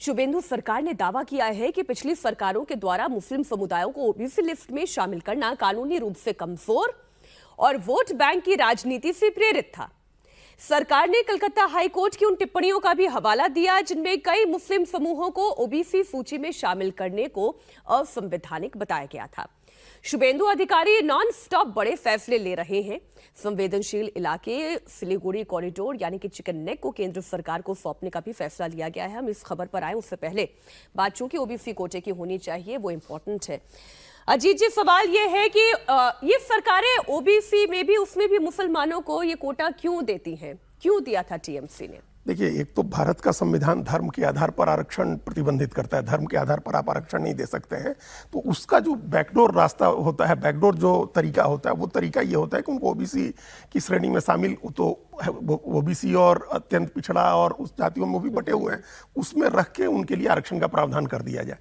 शुभेंदु सरकार ने दावा किया है कि पिछली सरकारों के द्वारा मुस्लिम समुदायों को ओबीसी लिस्ट में शामिल करना कानूनी रूप से कमजोर और वोट बैंक की राजनीति से प्रेरित था। सरकार ने कलकत्ता हाई कोर्ट की उन टिप्पणियों का भी हवाला दिया जिनमें कई मुस्लिम समूहों को ओबीसी सूची में शामिल करने को असंवैधानिक बताया गया था। शुभेंदु अधिकारी नॉन स्टॉप बड़े फैसले ले रहे हैं। संवेदनशील इलाके सिलीगुड़ी कॉरिडोर यानी कि चिकन नेक को केंद्र सरकार को सौंपने का भी फैसला लिया गया है। हम इस खबर पर आए उससे पहले बात चूंकि ओबीसी कोटे की होनी चाहिए वो इंपॉर्टेंट है। अजीत जी, सवाल ये है कि ये सरकारें ओबीसी में भी उसमें भी मुसलमानों को ये कोटा क्यों देती हैं, क्यों दिया था टीएमसी ने? देखिए, एक तो भारत का संविधान धर्म के आधार पर आरक्षण प्रतिबंधित करता है। धर्म के आधार पर आप आरक्षण नहीं दे सकते हैं। तो उसका जो बैकडोर रास्ता होता है, बैकडोर जो तरीका होता है, वो तरीका ये होता है कि उनको ओबीसी की श्रेणी में शामिल, तो ओबीसी और अत्यंत पिछड़ा और उस जातियों में भी बटे हुए हैं, उसमें रख के उनके लिए आरक्षण का प्रावधान कर दिया जाए।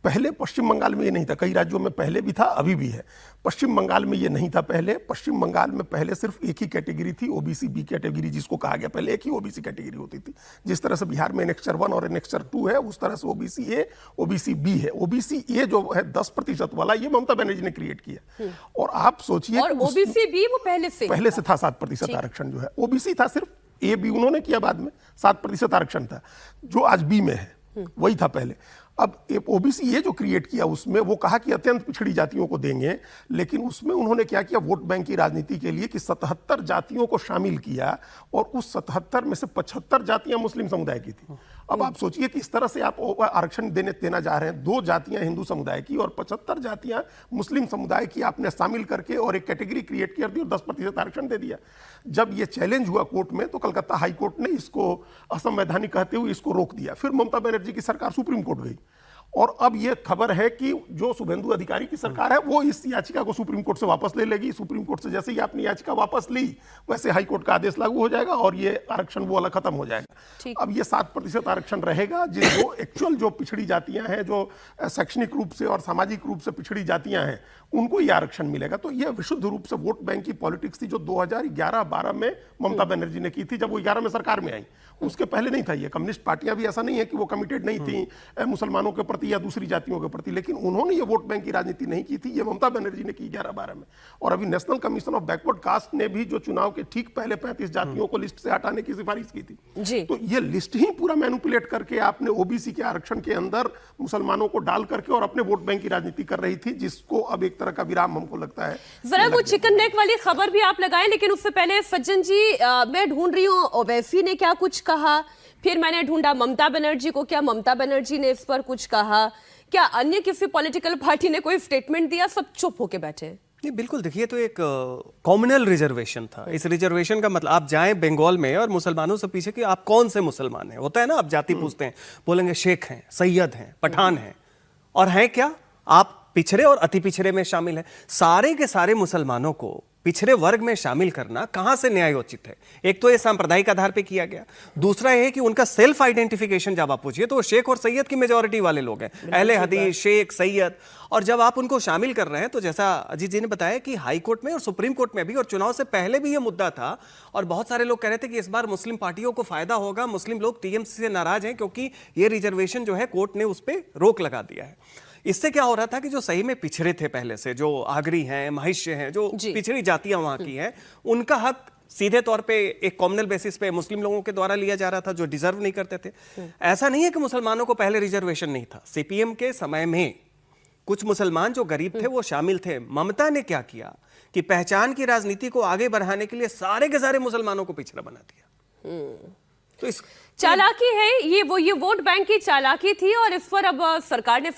पहले पश्चिम बंगाल में ये नहीं था, कई राज्यों में पहले भी था, अभी भी है। पश्चिम बंगाल में ये नहीं था पहले। पश्चिम बंगाल में पहले सिर्फ एक ही कैटेगरी थी, ओबीसी बी कैटेगरी जिसको कहा गया। पहले एक ही ओबीसी कैटेगरी होती थी। जिस तरह से बिहार में एनेक्स्चर 1 और एनेक्स्चर 2 है, उस तरह से ओबीसी ए, ओबीसी बी है। ओबीसी ए जो है 10% वाला, ये ममता बनर्जी ने क्रिएट किया। और आप सोचिए, और ओबीसी बी वो पहले से था 7% आरक्षण जो है। ओबीसी था सिर्फ ए बी, उन्होंने किया बाद में, 7% आरक्षण था जो आज बी में है, वही था पहले। अब ओबीसी ये जो क्रिएट किया, उसमें वो कहा कि अत्यंत पिछड़ी जातियों को देंगे, लेकिन उसमें उन्होंने क्या किया, वोट बैंक की राजनीति के लिए कि 77 जातियों को शामिल किया और उस 77 में से 75 जातियां मुस्लिम समुदाय की थी। अब आप सोचिए कि इस तरह से आप आरक्षण देना जा रहे हैं। 2 जातियां हिंदू समुदाय की और 75 जातियां मुस्लिम समुदाय की आपने शामिल करके और एक कैटेगरी क्रिएट कर दी और 10% आरक्षण दे दिया। जब ये चैलेंज हुआ कोर्ट में, तो कलकत्ता हाई कोर्ट ने इसको असंवैधानिक कहते हुए इसको रोक दिया। फिर ममता बनर्जी की सरकार सुप्रीम कोर्ट गई और अब यह खबर है कि जो शुभेंदु अधिकारी की सरकार है वो इस याचिका को सुप्रीम कोर्ट से वापस ले लेगी। सुप्रीम कोर्ट से जैसे ही आपने याचिका वापस ली, वैसे हाई कोर्ट का आदेश लागू हो जाएगा और ये आरक्षण वो वाला खत्म हो जाएगा। अब ये 7% आरक्षण रहेगा, जो एक्चुअल जो पिछड़ी जातियां हैं, जो शैक्षणिक रूप से और सामाजिक रूप से पिछड़ी जातियां हैं, उनको ये आरक्षण मिलेगा। तो यह विशुद्ध रूप से वोट बैंक की पॉलिटिक्स थी जो 2011-12 में ममता बनर्जी ने की थी, जब वो 11 में सरकार में आई। उसके पहले नहीं था। ये कम्युनिस्ट पार्टियां भी ऐसा नहीं है कि वो कमिटेड नहीं थी मुसलमानों के प्रति या दूसरी जातियों के प्रति, लेकिन उन्होंने ये वोट बैंक की राजनीति नहीं की थी, ये ममता बनर्जी ने की 11-12 में। और अभी national commission of backward caste ने भी जो चुनाव के ठीक पहले 35 जातियों को लिस्ट से हटाने की सिफारिश की थी। तो ये लिस्ट ही पूरा मैनिपुलेट करके आपने ओबीसी के आरक्षण के अंदर मुसलमानों को डाल करके और अपने वोट बैंक की राजनीति कर रही थी, जिसको अब एक तरह का विराम हमको लगता है। जरा वो चिकन नेक वाली खबर भी आप लगाएं, लेकिन उससे पहले सज्जन जी, मैं ढूंढ रही हूँ ओवैसी ने क्या कुछ कहा, फिर मैंने ढूंढा ममता बनर्जी को, क्या ममता बनर्जी ने इस पर कुछ कहा, क्या अन्य किसी पॉलिटिकल पार्टी ने कोई स्टेटमेंट दिया? सब चुप होके बैठे। नहीं, बिल्कुल। देखिए, तो एक कॉम्युनल रिजर्वेशन था। इस रिजर्वेशन का मतलब, आप जाएं बंगाल में और मुसलमानों से पूछे कि आप कौन से मुसलमान हैं, होता है ना, आप जाति पूछते हैं, बोलेंगे शेख हैं, सैयद हैं, पठान हैं, और हैं क्या, आप पिछड़े और अति पिछड़े में शामिल हैं। सारे के सारे मुसलमानों को पिछड़े वर्ग में शामिल करना कहां से न्यायोचित है? एक तो ये सांप्रदायिक आधार पे किया गया, दूसरा ये है कि उनका सेल्फ आइडेंटिफिकेशन जब आप पूछिए तो शेख और सैयद की मेजॉरिटी वाले लोग हैं, अहले हदीस, शेख, सैयद। और जब आप उनको शामिल कर रहे हैं, तो जैसा अजीत जी ने बताया कि हाई कोर्ट में और सुप्रीम कोर्ट में भी, और चुनाव से पहले भी ये मुद्दा था, और बहुत सारे लोग कह रहे थे कि इस बार मुस्लिम पार्टियों को फायदा होगा, मुस्लिम लोग टीएमसी से नाराज हैं क्योंकि ये रिजर्वेशन जो है कोर्ट ने उस पर रोक लगा दिया है। इससे क्या हो रहा था कि जो सही में पिछड़े थे पहले से, जो आगरी हैं, महिष्य हैं, जो पिछड़ी जातियां वहां की हैं, उनका हक सीधे तौर पे एक कॉम्युनल बेसिस पे मुस्लिम लोगों के द्वारा लिया जा रहा था, जो डिजर्व नहीं करते थे। ऐसा नहीं है कि मुसलमानों को पहले रिजर्वेशन नहीं था। सीपीएम के समय में कुछ मुसलमान जो गरीब थे वो शामिल थे। ममता ने क्या किया कि पहचान की राजनीति को आगे बढ़ाने के लिए सारे के सारे मुसलमानों को पिछड़ा बना दिया। तो इस चालाकी है ये वोट बैंक की चालाकी थी, और इस पर अब सरकार ने